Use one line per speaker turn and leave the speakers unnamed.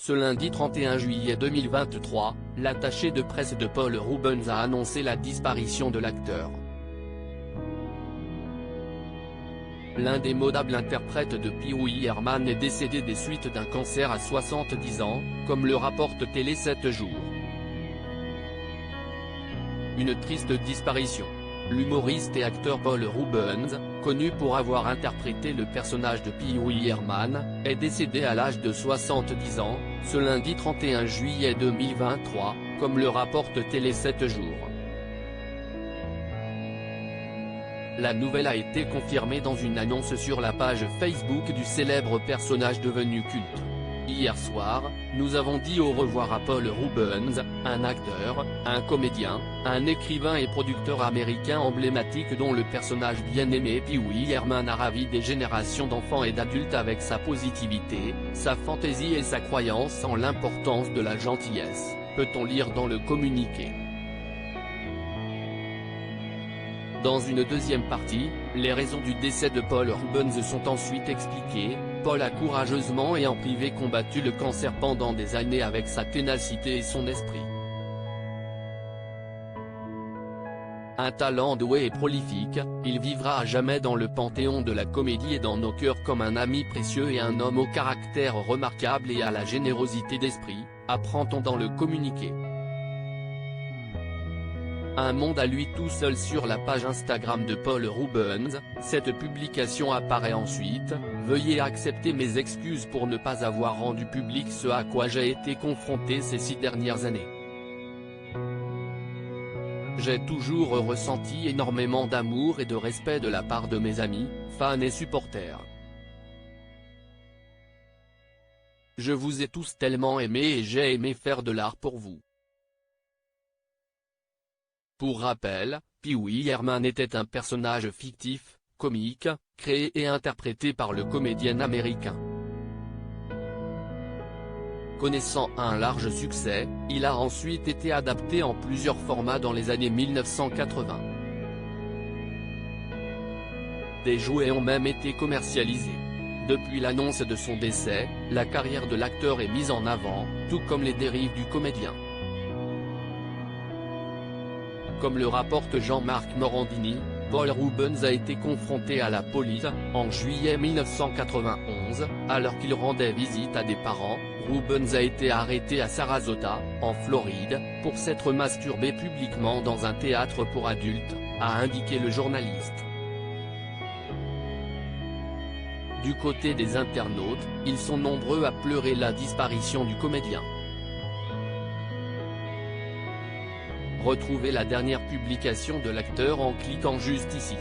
Ce lundi 31 juillet 2023, l'attaché de presse de Paul Reubens a annoncé la disparition de l'acteur. L'indémodable interprète de Pee-wee Herman est décédé des suites d'un cancer à 70 ans, comme le rapporte Télé 7 jours. Une triste disparition. L'humoriste et acteur Paul Reubens, connu pour avoir interprété le personnage de Pee-wee Herman, est décédé à l'âge de 70 ans, ce lundi 31 juillet 2023, comme le rapporte Télé 7 jours. La nouvelle a été confirmée dans une annonce sur la page Facebook du célèbre personnage devenu culte. Hier soir, nous avons dit au revoir à Paul Reubens, un acteur, un comédien, un écrivain et producteur américain emblématique dont le personnage bien-aimé Pee-wee Herman a ravi des générations d'enfants et d'adultes avec sa positivité, sa fantaisie et sa croyance en l'importance de la gentillesse, peut-on lire dans le communiqué. Dans une deuxième partie, les raisons du décès de Paul Reubens sont ensuite expliquées. Paul a courageusement et en privé combattu le cancer pendant des années avec sa ténacité et son esprit. Un talent doué et prolifique, il vivra à jamais dans le panthéon de la comédie et dans nos cœurs comme un ami précieux et un homme au caractère remarquable et à la générosité d'esprit, apprend-on dans le communiqué. Un monde à lui tout seul sur la page Instagram de Paul Reubens, cette publication apparaît ensuite, veuillez accepter mes excuses pour ne pas avoir rendu public ce à quoi j'ai été confronté ces 6 dernières années. J'ai toujours ressenti énormément d'amour et de respect de la part de mes amis, fans et supporters. Je vous ai tous tellement aimés et j'ai aimé faire de l'art pour vous. Pour rappel, Pee-wee Herman était un personnage fictif, comique, créé et interprété par le comédien américain. Connaissant un large succès, il a ensuite été adapté en plusieurs formats dans les années 1980. Des jouets ont même été commercialisés. Depuis l'annonce de son décès, la carrière de l'acteur est mise en avant, tout comme les dérives du comédien. Comme le rapporte Jean-Marc Morandini, Paul Reubens a été confronté à la police, en juillet 1991, alors qu'il rendait visite à des parents. Reubens a été arrêté à Sarasota, en Floride, pour s'être masturbé publiquement dans un théâtre pour adultes, a indiqué le journaliste. Du côté des internautes, ils sont nombreux à pleurer la disparition du comédien. Retrouvez la dernière publication de l'acteur en cliquant juste ici.